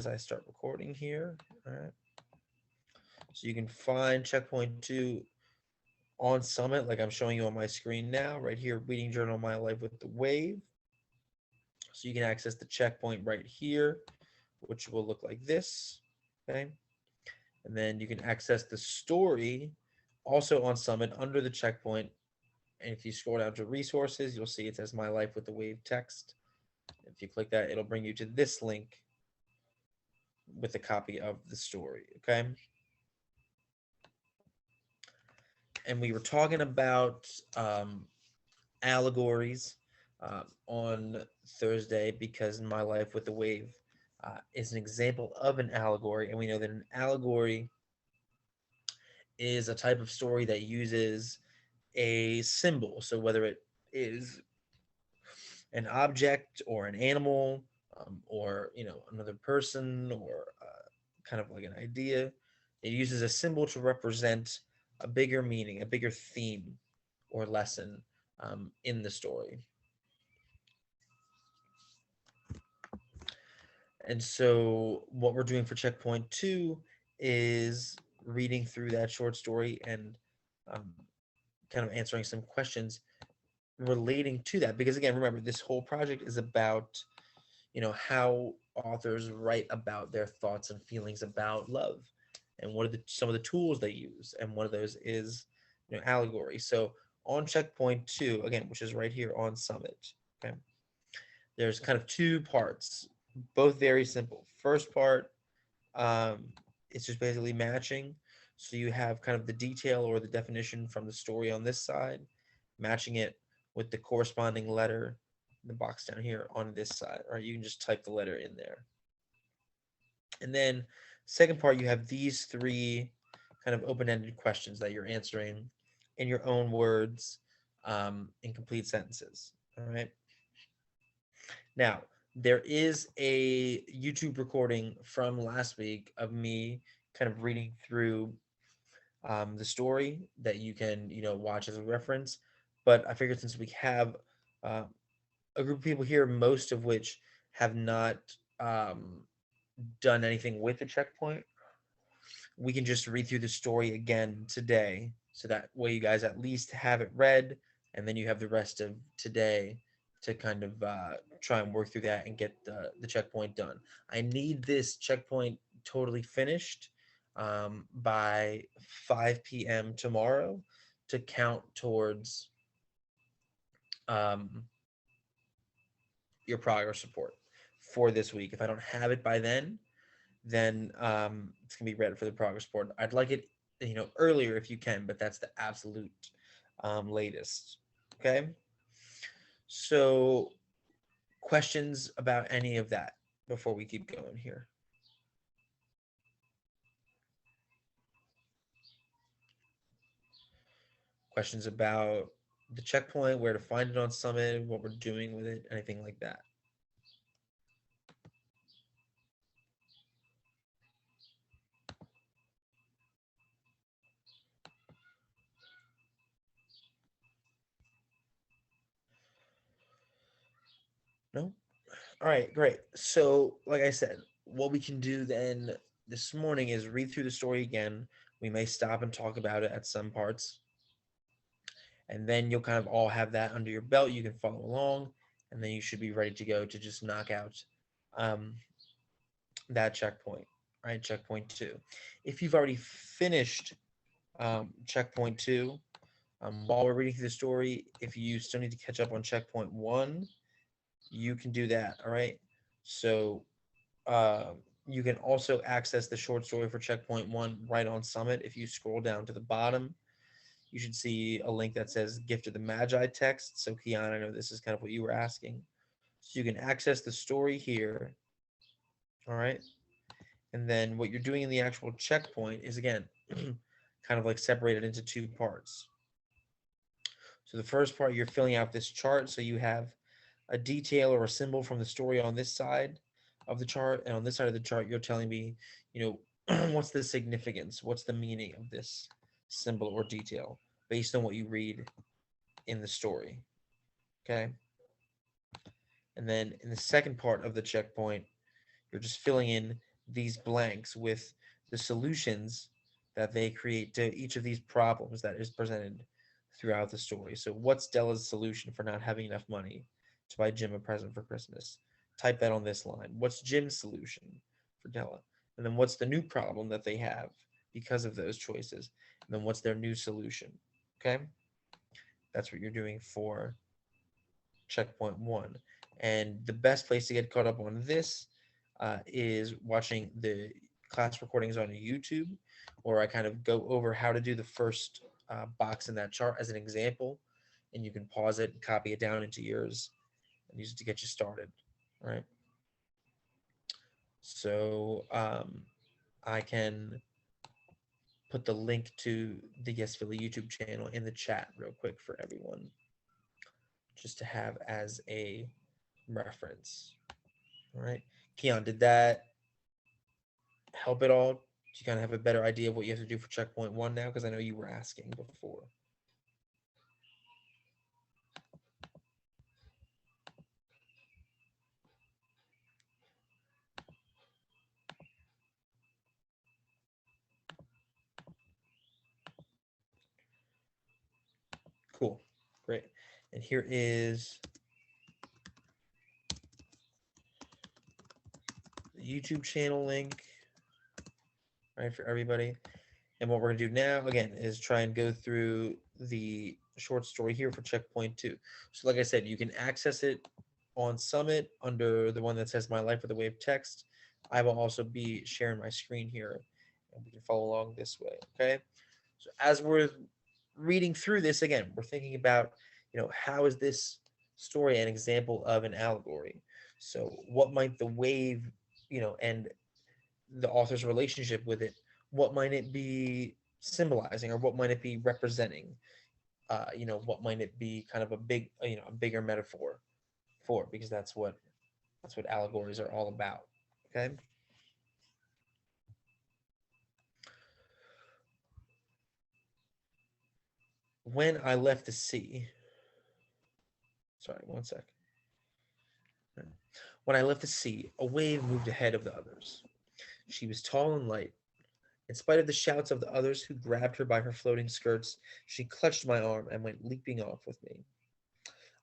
as I start recording here. All right. So you can find checkpoint 2 on Summit, like I'm showing you on my screen now, right here, Reading Journal My Life with the Wave. So you can access the checkpoint right here, which will look like this. Okay. And then you can access the story also on Summit under the checkpoint. And if you scroll down to resources, you'll see it says My Life with the Wave text. If you click that, it'll bring you to this link with a copy of the story. Okay. And we were talking about allegories on Thursday because My Life with the Wave is an example of an allegory. And we know that an allegory is a type of story that uses a symbol. So whether it is an object or an animal, or another person, or kind of like an idea, it uses a symbol to represent a bigger meaning, a bigger theme or lesson in the story. And so what we're doing for checkpoint 2 is reading through that short story and um, kind of answering some questions relating to that. Because again, remember, this whole project is about how authors write about their thoughts and feelings about love, and what are some of the tools they use, and one of those is allegory. So on checkpoint 2, again, which is right here on Summit, okay, there's kind of two parts, both very simple. First part, um, it's just basically matching. So you have kind of the detail or the definition from the story on this side, matching it with the corresponding letter in the box down here on this side. Or you can just type the letter in there. And then second part, you have these three kind of open-ended questions that you're answering in your own words, in complete sentences. All right. Now, there is a YouTube recording from last week of me kind of reading through the story that you can, watch as a reference. But I figured since we have uh, a group of people here, most of which have not um, done anything with the checkpoint, we can just read through the story again today. So that way you guys at least have it read, and then you have the rest of today to kind of try and work through that and get the checkpoint done. I need this checkpoint totally finished by 5 p.m. tomorrow to count towards um, your progress report for this week. If I don't have it by then it's gonna be ready for the progress report. I'd like it, earlier if you can, but that's the absolute latest. Okay. So, questions about any of that before we keep going here? Questions about the checkpoint, where to find it on Summit, what we're doing with it, anything like that? No? All right, great. So, like I said, what we can do then this morning is read through the story again. We may stop and talk about it at some parts, and then you'll kind of all have that under your belt. You can follow along, and then you should be ready to go to just knock out um, that checkpoint, right? Checkpoint 2. If you've already finished checkpoint 2, while we're reading through the story, if you still need to catch up on checkpoint 1, you can do that. All right. So uh, you can also access the short story for checkpoint 1 right on Summit. If you scroll down to the bottom, you should see a link that says Gift of the Magi text. So, Kian, I know this is kind of what you were asking. So you can access the story here. All right. And then what you're doing in the actual checkpoint is, again, kind of like separated into two parts. So the first part, you're filling out this chart. So you have a detail or a symbol from the story on this side of the chart. And on this side of the chart, you're telling me, what's the significance? What's the meaning of this symbol or detail based on what you read in the story? Okay. And then in the second part of the checkpoint, you're just filling in these blanks with the solutions that they create to each of these problems that is presented throughout the story. So, what's Della's solution for not having enough money to buy Jim a present for Christmas? Type that on this line. What's Jim's solution for Della? And then what's the new problem that they have because of those choices? And then what's their new solution? Okay? That's what you're doing for checkpoint one. And the best place to get caught up on this is watching the class recordings on YouTube, where I kind of go over how to do the first box in that chart as an example. And you can pause it, copy it down into yours, and use it to get you started. All right. So I can put the link to the Yes Philly YouTube channel in the chat real quick for everyone, just to have as a reference. All right. Keon, did that help at all? Do you kind of have a better idea of what you have to do for checkpoint one now? Because I know you were asking before. Cool. Great. And here is the YouTube channel link, right, for everybody. And what we're going to do now, again, is try and go through the short story here for checkpoint two. So like I said, you can access it on Summit under the one that says My Life with a Wave text. I will also be sharing my screen here, and we can follow along this way, okay? So as we're reading through this, again, we're thinking about, how is this story an example of an allegory? So what might the wave, and the author's relationship with it, what might it be symbolizing, or what might it be representing? What might it be kind of a bigger metaphor for? Because that's what allegories are all about. Okay. When I left the sea, sorry, one sec. When I left the sea, a wave moved ahead of the others. She was tall and light. In spite of the shouts of the others who grabbed her by her floating skirts, she clutched my arm and went leaping off with me.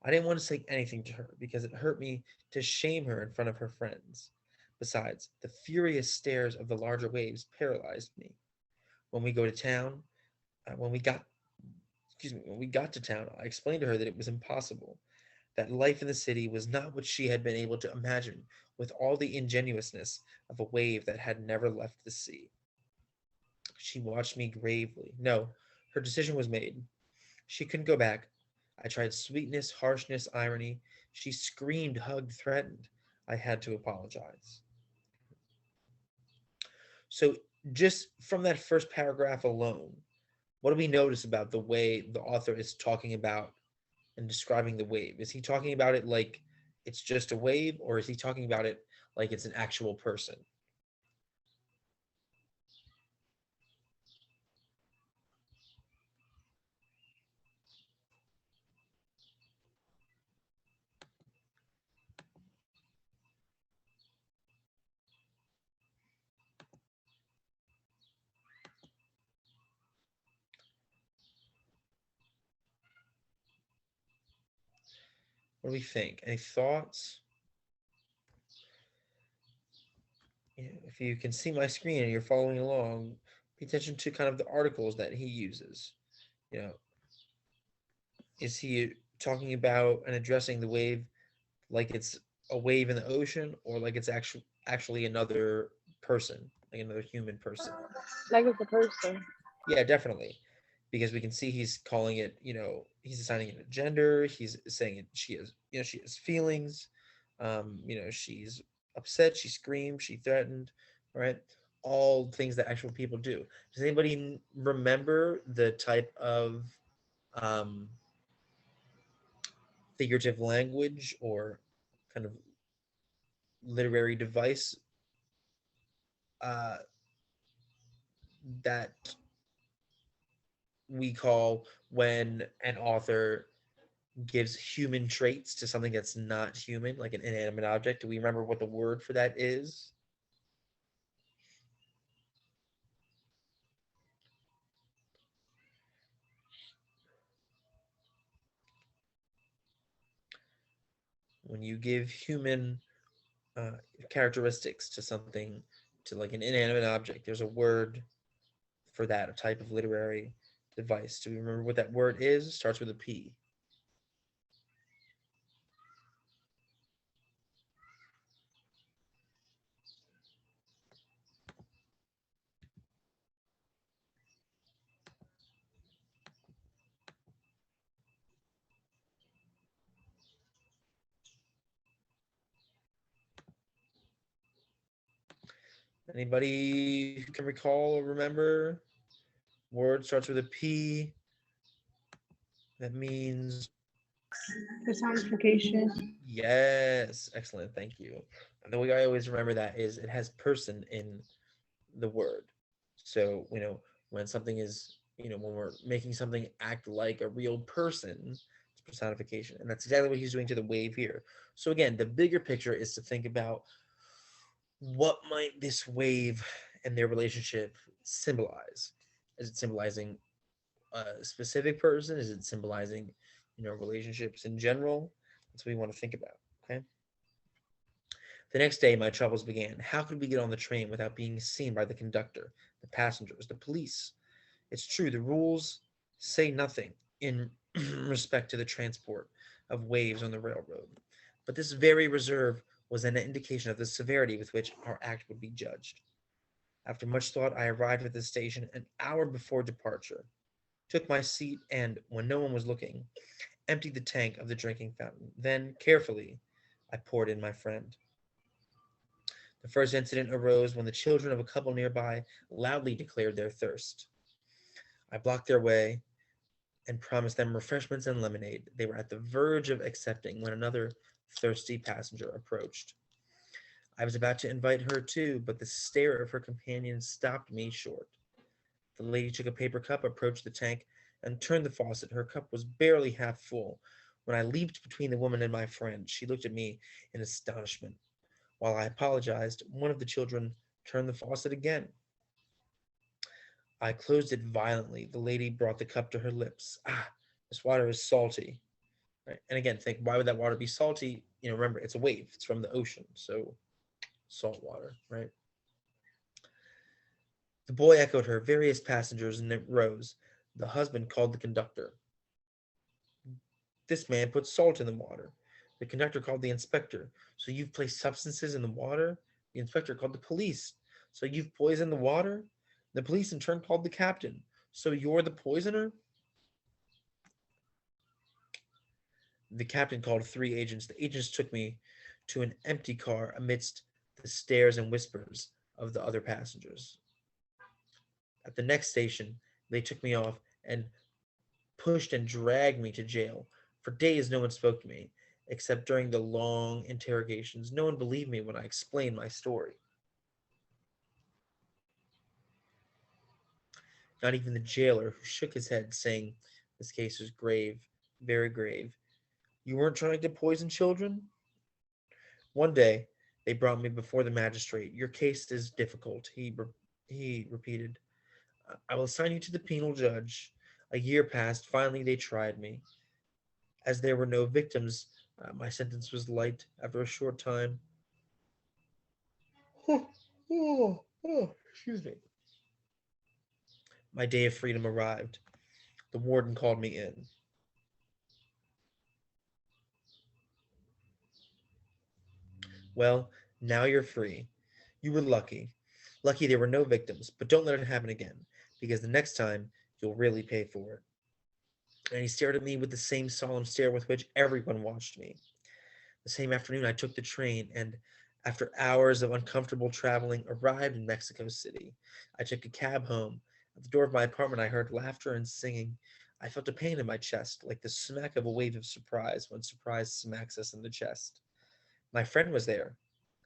I didn't want to say anything to her because it hurt me to shame her in front of her friends. Besides, the furious stares of the larger waves paralyzed me. When we go to town, when we got, when we got to town, I explained to her that it was impossible, that life in the city was not what she had been able to imagine with all the ingenuousness of a wave that had never left the sea. She watched me gravely. No, her decision was made. She couldn't go back. I tried sweetness, harshness, irony. She screamed, hugged, threatened. I had to apologize. So, just from that first paragraph alone, what do we notice about the way the author is talking about and describing the wave? Is he talking about it like it's just a wave, or is he talking about it like it's an actual person? What do we think? Any thoughts? If you can see my screen and you're following along, pay attention to kind of the articles that he uses. You know, is he talking about and addressing the wave like it's a wave in the ocean, or like it's actually another person, like another human person? Like it's a person. Yeah, definitely. Because we can see he's calling it, he's assigning it a gender. He's saying it, she has feelings. She's upset, she screamed, she threatened, right? All things that actual people do. Does anybody remember the type of um, figurative language or kind of literary device uh, that we call when an author gives human traits to something that's not human, like an inanimate object? Do we remember what the word for that is? When you give human uh, characteristics to something, to like an inanimate object, there's a word for that, a type of literary device. Do you remember what that word is? It starts with a P. Anybody who can recall or remember? Word starts with a P. That means Personification. yes. Excellent. Thank you. And the way I always remember that is it has person in the word. So, when something is, when we're making something act like a real person, it's personification. And that's exactly what he's doing to the wave here. So, again, the bigger picture is to think about what might this wave and their relationship symbolize? Is it symbolizing a specific person? Is it symbolizing, relationships in general? That's what we want to think about. Okay. The next day, my troubles began. How could we get on the train without being seen by the conductor, the passengers, the police? It's true, the rules say nothing in respect to the transport of waves on the railroad. But this very reserve was an indication of the severity with which our act would be judged. After much thought, I arrived at the station an hour before departure, took my seat, and, when no one was looking, emptied the tank of the drinking fountain. Then, carefully, I poured in my friend. The first incident arose when the children of a couple nearby loudly declared their thirst. I blocked their way and promised them refreshments and lemonade. They were at the verge of accepting when another thirsty passenger approached. I was about to invite her too, but the stare of her companion stopped me short. The lady took a paper cup, approached the tank, and turned the faucet. Her cup was barely half full. When I leaped between the woman and my friend, she looked at me in astonishment. While I apologized, one of the children turned the faucet again. I closed it violently. The lady brought the cup to her lips. Ah, this water is salty. Right? And again, think, why would that water be salty? Remember, it's a wave. It's from the ocean, so salt water, right? The boy echoed her. Various passengers rose. The husband called the conductor. This man put salt in the water. The conductor called the inspector. So you've placed substances in the water? The inspector called the police. So you've poisoned the water? The police in turn called the captain. So you're the poisoner? The captain called three agents. The agents took me to an empty car amidst the stares and whispers of the other passengers. At the next station, they took me off and pushed and dragged me to jail. For days, no one spoke to me, except during the long interrogations. No one believed me when I explained my story. Not even the jailer, who shook his head, saying, "This case is grave, very grave. You weren't trying to poison children?" One day, they brought me before the magistrate. "Your case is difficult," he repeated. "I will assign you to the penal judge." A year passed. Finally, they tried me. As there were no victims, my sentence was light. After a short time, excuse me, my day of freedom arrived. The warden called me in. "Well, now you're free. You were lucky. Lucky there were no victims, but don't let it happen again, because the next time you'll really pay for it." And he stared at me with the same solemn stare with which everyone watched me. The same afternoon, I took the train and, after hours of uncomfortable traveling, arrived in Mexico City. I took a cab home. At the door of my apartment, I heard laughter and singing. I felt a pain in my chest, like the smack of a wave of surprise when surprise smacks us in the chest. My friend was there,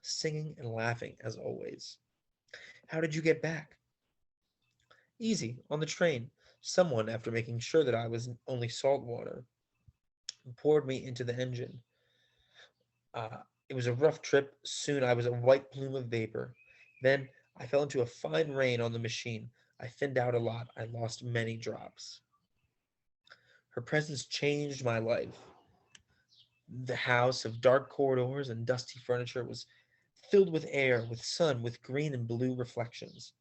singing and laughing as always. "How did you get back?" "Easy, on the train. Someone, after making sure that I was only salt water, poured me into the engine. It was a rough trip. Soon I was a white plume of vapor. Then I fell into a fine rain on the machine. I thinned out a lot. I lost many drops. Her presence changed my life. The house of dark corridors and dusty furniture was filled with air, with sun, with green and blue reflections,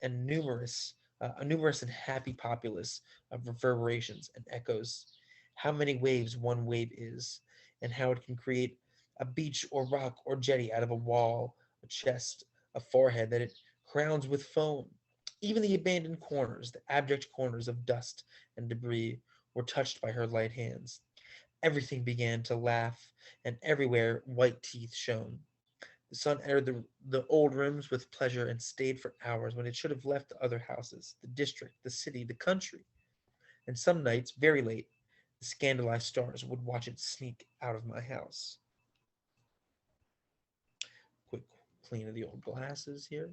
and a numerous and happy populace of reverberations and echoes. How many waves one wave is, and how it can create a beach or rock or jetty out of a wall, a chest, a forehead that it crowns with foam. Even the abandoned corners, the abject corners of dust and debris, were touched by her light hands. Everything began to laugh, and everywhere white teeth shone. The sun entered the old rooms with pleasure and stayed for hours when it should have left the other houses, the district, the city, the country. And some nights, very late, the scandalized stars would watch it sneak out of my house. Quick clean of the old glasses here.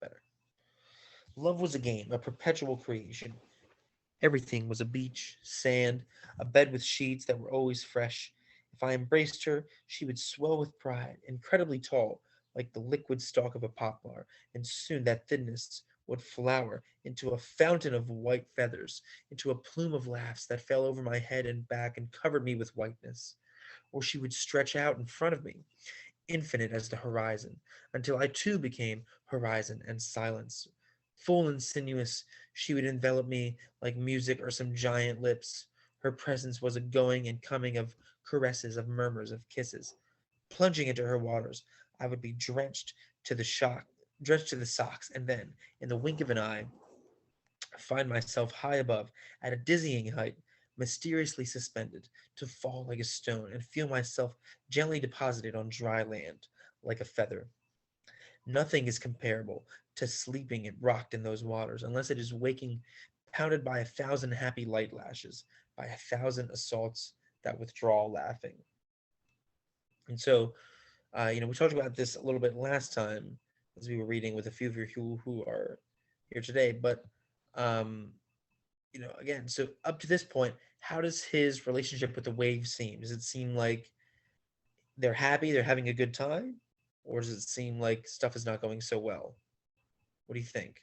Better. Love was a game, a perpetual creation. Everything was a beach, sand, a bed with sheets that were always fresh. If I embraced her, she would swell with pride, incredibly tall, like the liquid stalk of a poplar, and soon that thinness would flower into a fountain of white feathers, into a plume of laughs that fell over my head and back and covered me with whiteness. Or she would stretch out in front of me, infinite as the horizon, until I too became horizon and silence. Full and sinuous, she would envelop me like music or some giant lips. Her presence was a going and coming of caresses, of murmurs, of kisses. Plunging into her waters, I would be drenched to the socks, and then, in the wink of an eye, find myself high above, at a dizzying height, mysteriously suspended, to fall like a stone, and feel myself gently deposited on dry land, like a feather. Nothing is comparable to sleeping it rocked in those waters, unless it is waking, pounded by a thousand happy light lashes, by a thousand assaults that withdraw laughing. And so, we talked about this a little bit last time as we were reading with a few of you who are here today, but um, again, so up to this point, how does his relationship with the waves seem? Does it seem like they're happy, they're having a good time, or does it seem like stuff is not going so well? What do you think?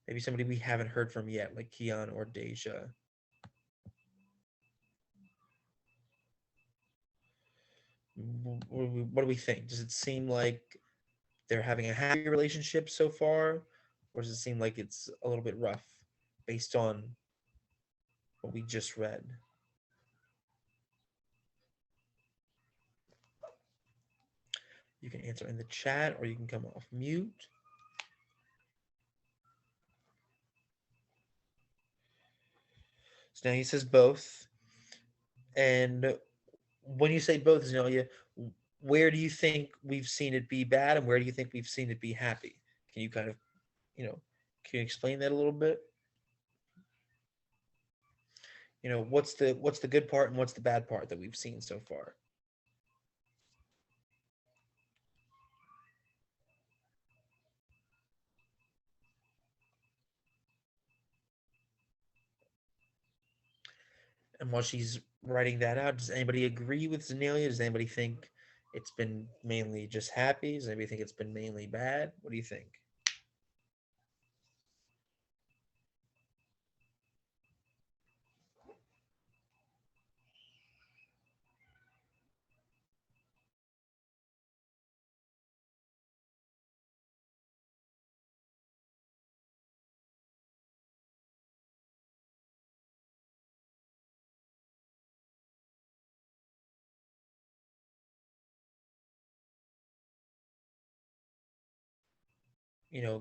Maybe somebody we haven't heard from yet, like Keon or Deja. What do we think? Does it seem like they're having a happy relationship so far, or does it seem like it's a little bit rough based on what we just read? You can answer in the chat or you can come off mute. So now he says both. And when you say both, Zenelia, where do you think we've seen it be bad and where do you think we've seen it be happy? Can you kind of, you know, can you explain that a little bit? What's the good part and what's the bad part that we've seen so far? And while she's writing that out, does anybody agree with Zenelia? Does anybody think it's been mainly just happy? Does anybody think it's been mainly bad? What do you think?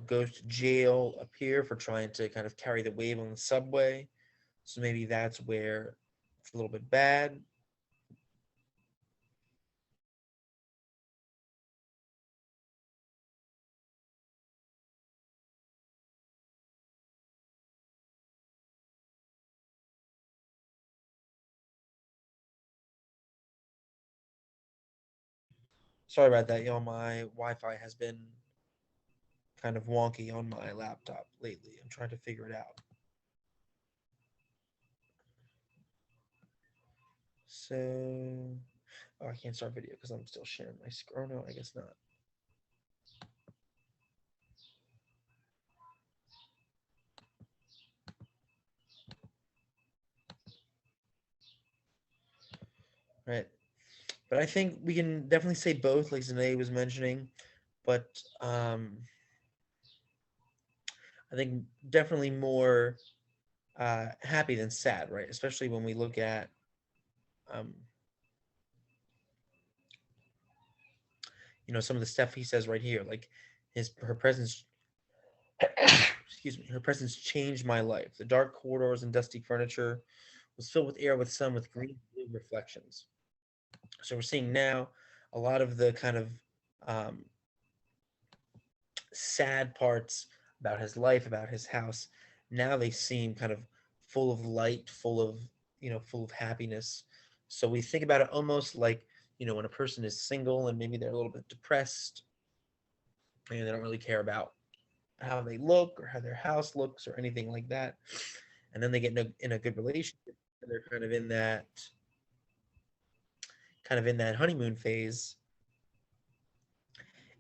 Goes to jail up here for trying to kind of carry the wave on the subway. So maybe that's where it's a little bit bad. Sorry about that, y'all. My Wi-Fi has been kind of wonky on my laptop lately. I'm trying to figure it out. So Oh, I can't start video because I'm still sharing my screen. Oh no, I guess not. Right. But I think we can definitely say both, like Zanae was mentioning. But I think definitely more happy than sad, right? Especially when we look at um, some of the stuff he says right here, like her presence. Excuse me. Her presence changed my life. The dark corridors and dusty furniture was filled with air with sun with green blue reflections. So we're seeing now a lot of the kind of um, sad parts about his life, about his house. Now they seem kind of full of light, full of happiness. So we think about it almost like, when a person is single and maybe they're a little bit depressed and they don't really care about how they look or how their house looks or anything like that. And then they get in a good relationship. They're kind of in that honeymoon phase.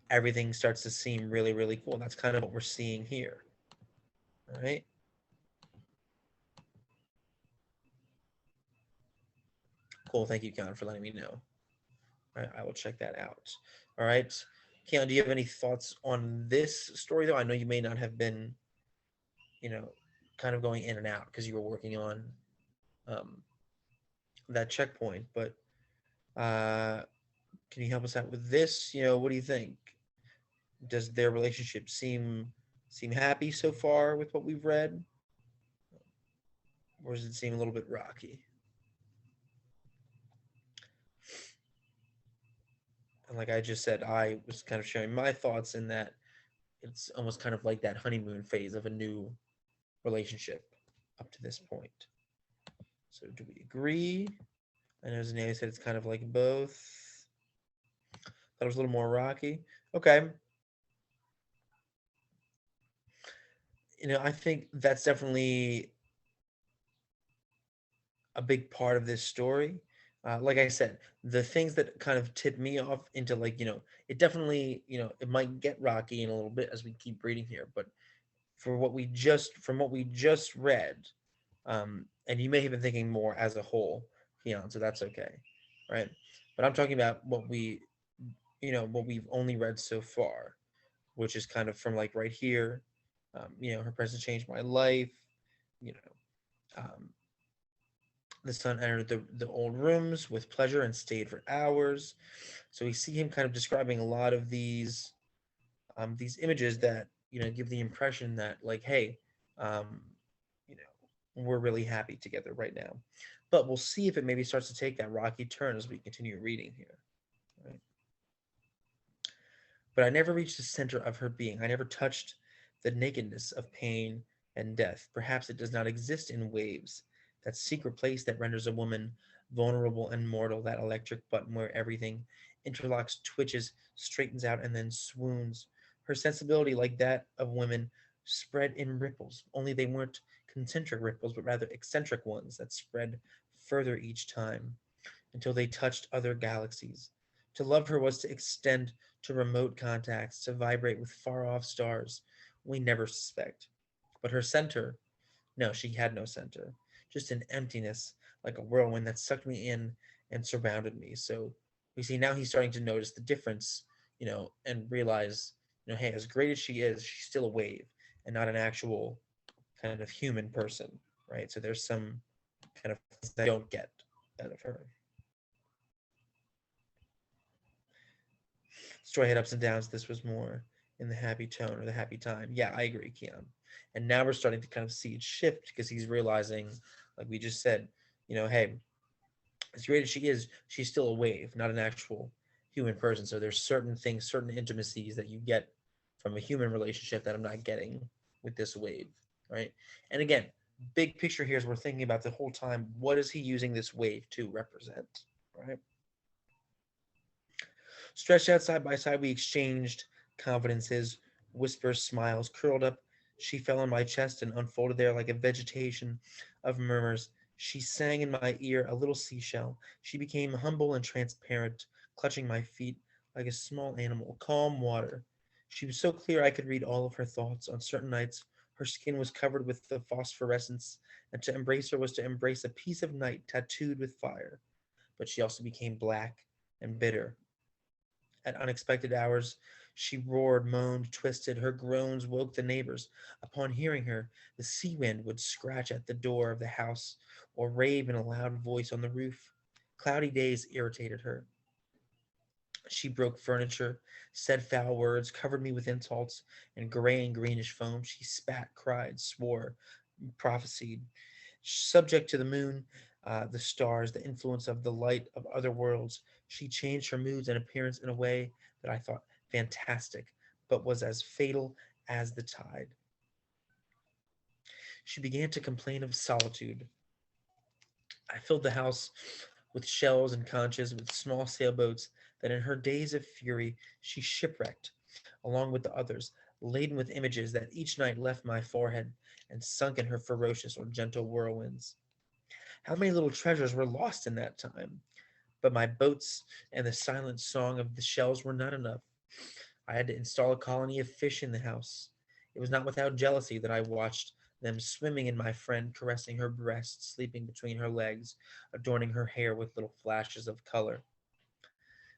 Everything starts to seem really, really cool. That's kind of what we're seeing here. All right. Cool. Thank you, Keon, for letting me know. All right, I will check that out. All right. Keon, do you have any thoughts on this story, though? I know you may not have been, you know, kind of going in and out because you were working on um, that checkpoint, but uh, can you help us out with this? What do you think? Does their relationship seem happy so far with what we've read, or does it seem a little bit rocky? And like I just said, I was kind of sharing my thoughts in that it's almost kind of like that honeymoon phase of a new relationship up to this point. So do we agree? I know Zanelli said it's kind of like both. Thought it was a little more rocky. Okay. I think that's definitely a big part of this story. Like I said, the things that kind of tip me off into like, it definitely, it might get rocky in a little bit as we keep reading here, but from what we just read, and you may have been thinking more as a whole, Keon, so that's okay, right? But I'm talking about what we've only read so far, which is kind of from like right here. Her presence changed my life. You know, the son entered the old rooms with pleasure and stayed for hours. So we see him kind of describing a lot of these images that give the impression that like, hey, um, you know, we're really happy together right now. But we'll see if it maybe starts to take that rocky turn as we continue reading here. Right? But I never reached the center of her being. I never touched the nakedness of pain and death. Perhaps it does not exist in waves, that secret place that renders a woman vulnerable and mortal, that electric button where everything interlocks, twitches, straightens out, and then swoons. Her sensibility, like that of women, spread in ripples, only they weren't concentric ripples, but rather eccentric ones that spread further each time until they touched other galaxies. To love her was to extend to remote contacts, to vibrate with far off stars we never suspect. But her center, no, she had no center, just an emptiness like a whirlwind that sucked me in and surrounded me. So we see now he's starting to notice the difference, and realize, hey, as great as she is, she's still a wave and not an actual kind of human person, right? So there's some kind of things that I don't get out of her. Story had ups and downs. This was more in the happy tone or the happy time. Yeah, I agree, Keon. And now we're starting to kind of see it shift because he's realizing, like we just said, hey, as great as she is, she's still a wave, not an actual human person. So there's certain things, certain intimacies that you get from a human relationship that I'm not getting with this wave, right? And again, big picture here is we're thinking about the whole time, what is he using this wave to represent, right? Stretched out side by side, we exchanged confidences, whispers, smiles. Curled up, she fell on my chest and unfolded there like a vegetation of murmurs. She sang in my ear a little seashell. She became humble and transparent, clutching my feet like a small animal. Calm water. She was so clear I could read all of her thoughts. On certain nights, her skin was covered with the phosphorescence, and to embrace her was to embrace a piece of night tattooed with fire. But she also became black and bitter. At unexpected hours, she roared, moaned, twisted. Her groans woke the neighbors. Upon hearing her, the sea wind would scratch at the door of the house or rave in a loud voice on the roof. Cloudy days irritated her. She broke furniture, said foul words, covered me with insults and gray and greenish foam. She spat, cried, swore, prophesied. Subject to the moon, the stars, the influence of the light of other worlds, she changed her moods and appearance in a way that I thought fantastic, but was as fatal as the tide. She began to complain of solitude. I filled the house with shells and conches, with small sailboats that in her days of fury she shipwrecked, along with the others, laden with images that each night left my forehead and sunk in her ferocious or gentle whirlwinds. How many little treasures were lost in that time? But my boats and the silent song of the shells were not enough. I had to install a colony of fish in the house. It was not without jealousy that I watched them swimming in my friend, caressing her breast, sleeping between her legs, adorning her hair with little flashes of color.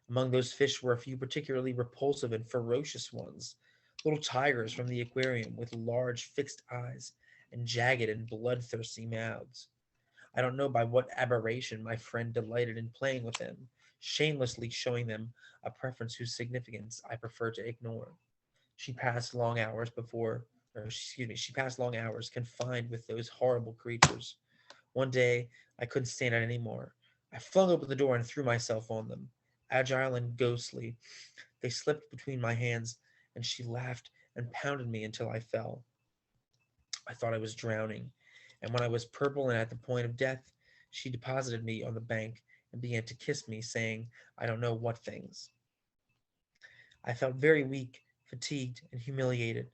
Among those fish were a few particularly repulsive and ferocious ones, little tigers from the aquarium with large fixed eyes and jagged and bloodthirsty mouths. I don't know by what aberration my friend delighted in playing with them, shamelessly showing them a preference whose significance I prefer to ignore. She passed long hours before, or excuse me, she passed long hours confined with those horrible creatures. One day, I couldn't stand it anymore. I flung open the door and threw myself on them. Agile and ghostly, they slipped between my hands, and she laughed and pounded me until I fell. I thought I was drowning, and when I was purple and at the point of death, she deposited me on the bank and began to kiss me, saying I don't know what things. I felt very weak, fatigued, and humiliated,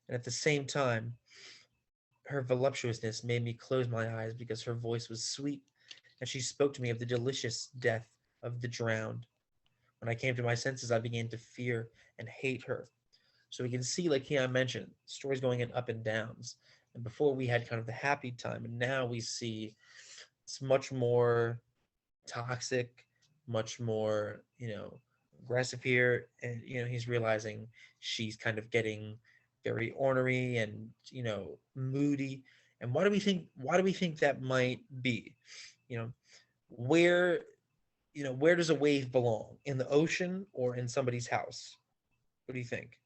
and at the same time, her voluptuousness made me close my eyes because her voice was sweet, and she spoke to me of the delicious death of the drowned. When I came to my senses, I began to fear and hate her. So we can see, like Keon mentioned, stories going in up and downs. And before we had kind of the happy time, and now we see it's much more toxic, much more, aggressive here. And, he's realizing she's kind of getting very ornery and, moody. And why do we think that might be? You know, where, where does a wave belong? In the ocean or in somebody's house? What do you think?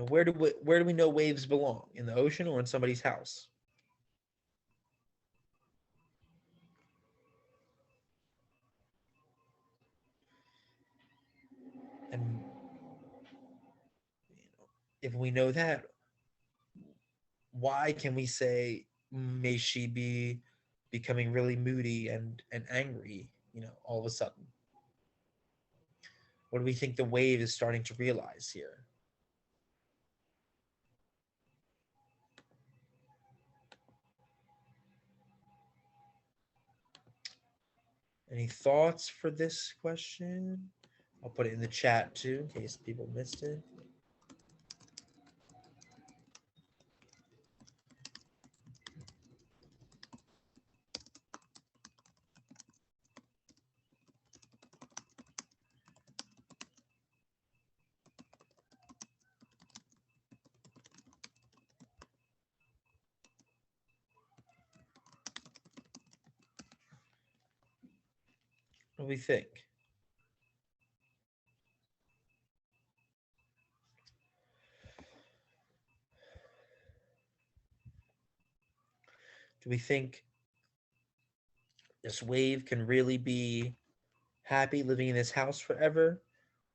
Where do we know waves belong? In the ocean or in somebody's house? And if we know that, why can we say may she be becoming really moody and angry? All of a sudden, what do we think the wave is starting to realize here? Any thoughts for this question? I'll put it in the chat too in case people missed it. What do we think? Do we think this wave can really be happy living in this house forever,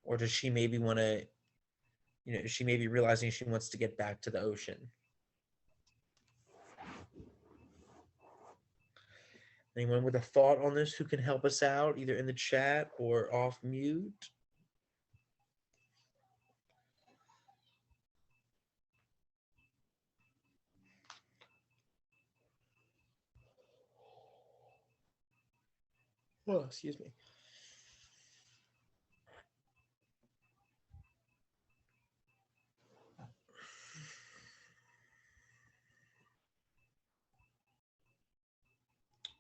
or does she maybe want to, she may be realizing she wants to get back to the ocean? Anyone with a thought on this who can help us out, either in the chat or off mute? Oh, excuse me.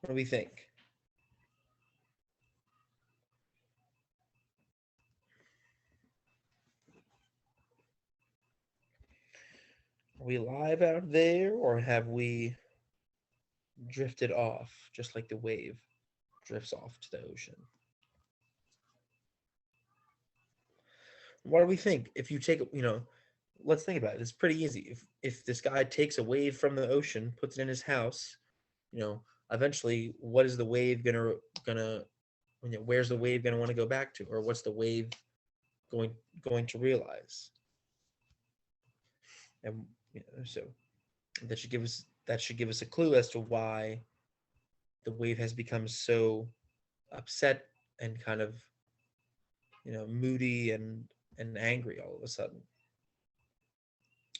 What do we think? Are we live out there, or have we drifted off just like the wave drifts off to the ocean? What do we think? If you take, let's think about it. It's pretty easy. If this guy takes a wave from the ocean, puts it in his house, eventually, what is the wave gonna where's the wave gonna want to go back to, or what's the wave going going to realize? And so that should give us a clue as to why the wave has become so upset and kind of moody and angry all of a sudden.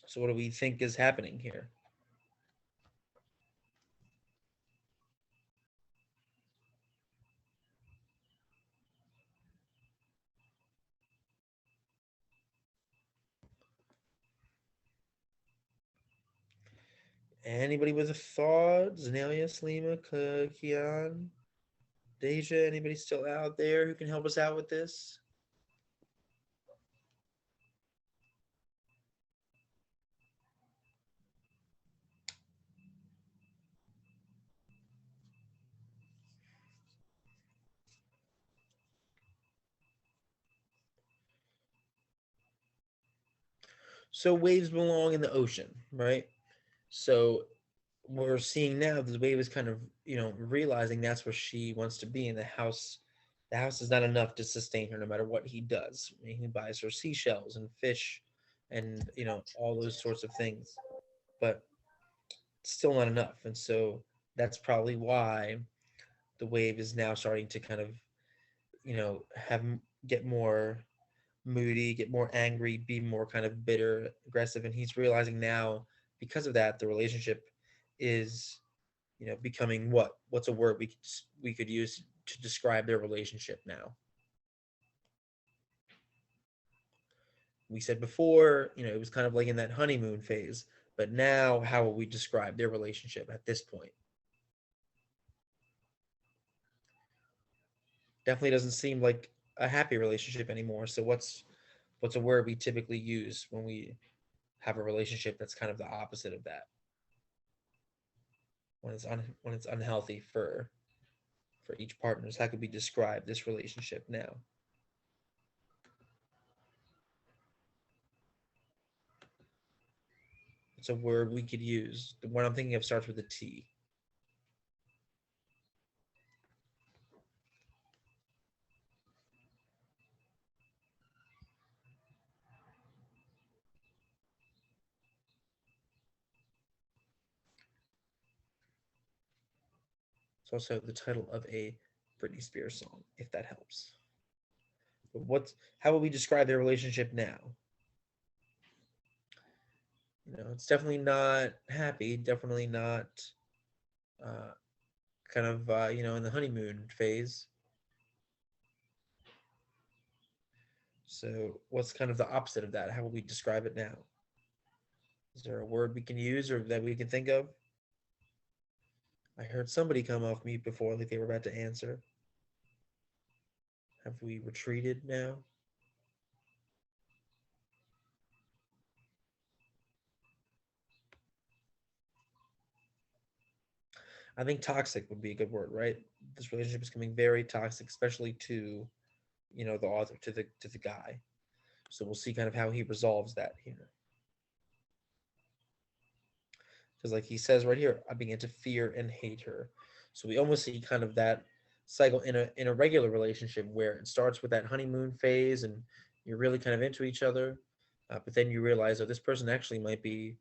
So what do we think is happening here? Anybody with a thought? Zenalia, Salima, Kian, Deja, anybody still out there who can help us out with this? So waves belong in the ocean, right? So we're seeing now the wave is kind of realizing that's where she wants to be in the house. The house is not enough to sustain her no matter what he does. I mean, he buys her seashells and fish and all those sorts of things, but it's still not enough. And so that's probably why the wave is now starting to kind of have get more moody, get more angry, be more kind of bitter, aggressive, and he's realizing now because of that the relationship is becoming what's a word we could use to describe their relationship now. We said before, it was kind of like in that honeymoon phase, but now how will we describe their relationship at this point? Definitely doesn't seem like a happy relationship anymore. So what's a word we typically use when we have a relationship that's kind of the opposite of that? When it's unhealthy for each partner. So how could we describe this relationship now? It's a word we could use. The one I'm thinking of starts with a T. It's also the title of a Britney Spears song, if that helps. But how would we describe their relationship now? It's definitely not happy. Definitely not uh, kind of in the honeymoon phase. So what's kind of the opposite of that? How would we describe it now? Is there a word we can use or that we can think of? I heard somebody come off mute before, like they were about to answer. Have we retreated now? I think toxic would be a good word, right? This relationship is becoming very toxic, especially to, the author, to the guy. So we'll see kind of how he resolves that here. Because like he says right here, I began to fear and hate her. So we almost see kind of that cycle in a regular relationship where it starts with that honeymoon phase and you're really kind of into each other, but then you realize, oh, this person actually might be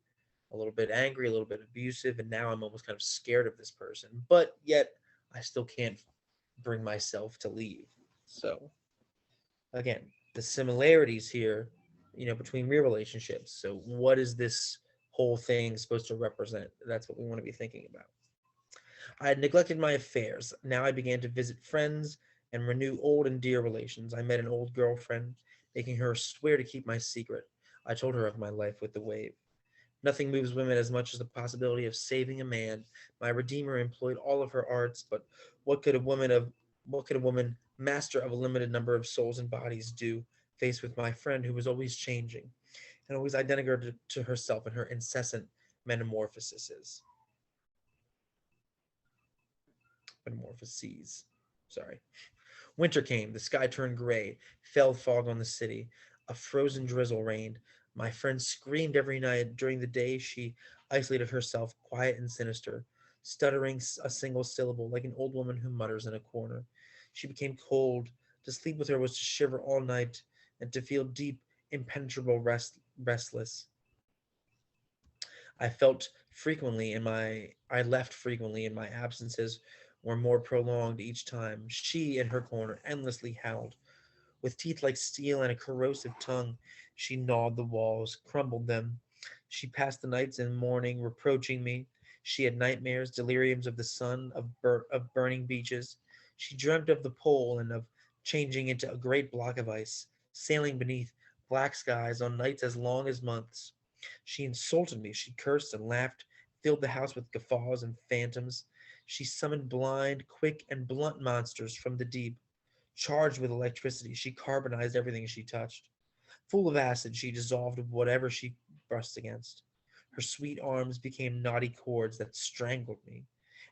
a little bit angry, a little bit abusive, and now I'm almost kind of scared of this person. But yet I still can't bring myself to leave. So again, the similarities here, between real relationships. So what is this whole thing supposed to represent? That's what we want to be thinking about. I had neglected my affairs. Now I began to visit friends and renew old and dear relations. I met an old girlfriend, making her swear to keep my secret. I told her of my life with the wave. Nothing moves women as much as the possibility of saving a man. My redeemer employed all of her arts, but what could a woman of what could a woman, master of a limited number of souls and bodies, do faced with my friend who was always changing and always identical to herself in her incessant metamorphoses? Metamorphoses. Sorry. Winter came, the sky turned gray, fell fog on the city, a frozen drizzle reigned. My friend screamed every night. During the day, she isolated herself, quiet and sinister, stuttering a single syllable like an old woman who mutters in a corner. She became cold. To sleep with her was to shiver all night and to feel deep, impenetrable restless. I left frequently, and my absences were more prolonged each time. She, in her corner, endlessly howled. With teeth like steel and a corrosive tongue, she gnawed the walls, crumbled them. She passed the nights in mourning, reproaching me. She had nightmares, deliriums of the sun, of burning beaches. She dreamt of the pole and of changing into a great block of ice, sailing beneath black skies on nights as long as months. She insulted me. She cursed and laughed, filled the house with guffaws and phantoms. She summoned blind, quick, and blunt monsters from the deep. Charged with electricity, she carbonized everything she touched. Full of acid, she dissolved whatever she brushed against. Her sweet arms became knotty cords that strangled me,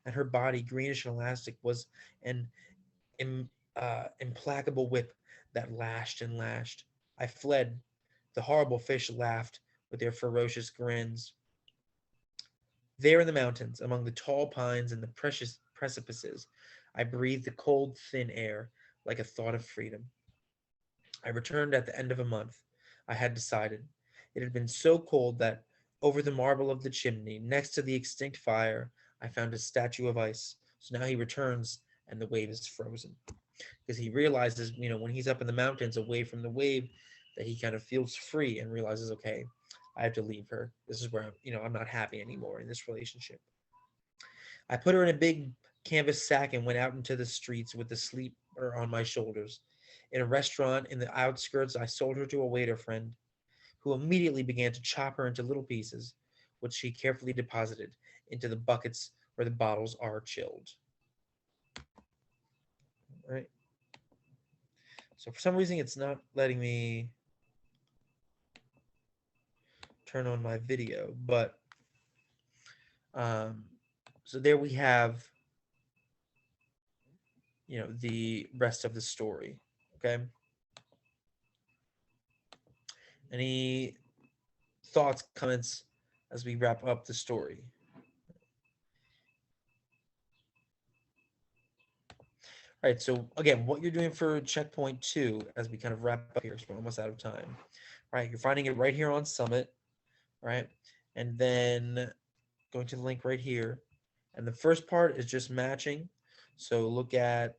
and her body, greenish and elastic, was an implacable whip that lashed and lashed. I fled. The horrible fish laughed with their ferocious grins. There in the mountains, among the tall pines and the precious precipices, I breathed the cold, thin air like a thought of freedom. I returned at the end of a month. I had decided. It had been so cold that over the marble of the chimney, next to the extinct fire, I found a statue of ice. So now he returns and the wave is frozen. Because he realizes, when he's up in the mountains away from the wave, that he kind of feels free and realizes, okay, I have to leave her. This is where I'm not happy anymore in this relationship. I put her in a big canvas sack and went out into the streets with the sleeper on my shoulders. In a restaurant in the outskirts, I sold her to a waiter friend, who immediately began to chop her into little pieces, which she carefully deposited into the buckets where the bottles are chilled. All right. So for some reason, it's not letting me turn on my video, but um, so there we have, the rest of the story. Okay. Any thoughts, comments as we wrap up the story? All right. So again, what you're doing for checkpoint 2, as we kind of wrap up here, so we're almost out of time. All right. You're finding it right here on Summit. Right. And then going to the link right here. And the first part is just matching. So look at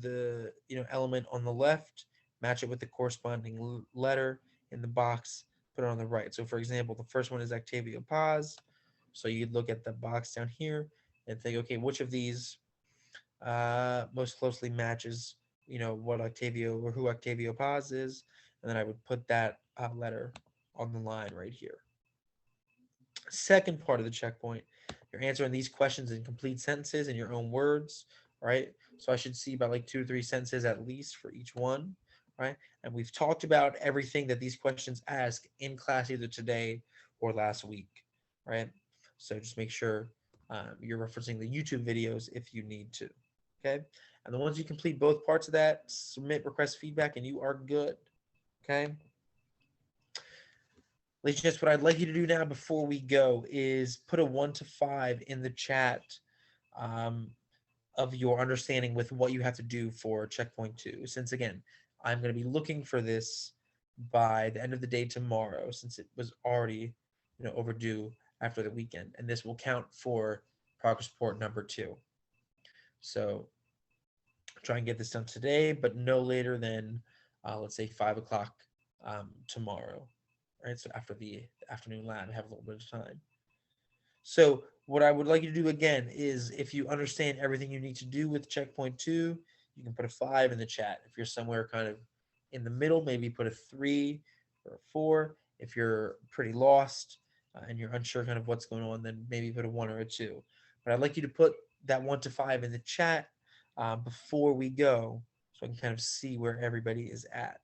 the element on the left, match it with the corresponding letter in the box, put it on the right. So for example, the first one is Octavio Paz. So you'd look at the box down here and think, okay, which of these most closely matches, what Octavio or who Octavio Paz is, and then I would put that letter on the line right here. Second part of the checkpoint, you're answering these questions in complete sentences in your own words, right? So I should see about like 2 or 3 sentences at least for each one, right? And we've talked about everything that these questions ask in class either today or last week, right? So just make sure you're referencing the YouTube videos if you need to, okay? And then once you complete both parts of that, submit request feedback and you are good, okay? Ladies and gents, what I'd like you to do now before we go is put a 1 to 5 in the chat um, of your understanding with what you have to do for checkpoint 2. Since again, I'm going to be looking for this by the end of the day tomorrow, since it was already overdue after the weekend, and this will count for progress report number 2. So try and get this done today, but no later than let's say 5 o'clock tomorrow. Right. So after the afternoon lab, have a little bit of time. So what I would like you to do again is if you understand everything you need to do with checkpoint two, you can put a 5 in the chat. If you're somewhere kind of in the middle, maybe put a 3 or a 4. If you're pretty lost and you're unsure kind of what's going on, then maybe put a 1 or a 2. But I'd like you to put that 1 to 5 in the chat before we go so I can kind of see where everybody is at.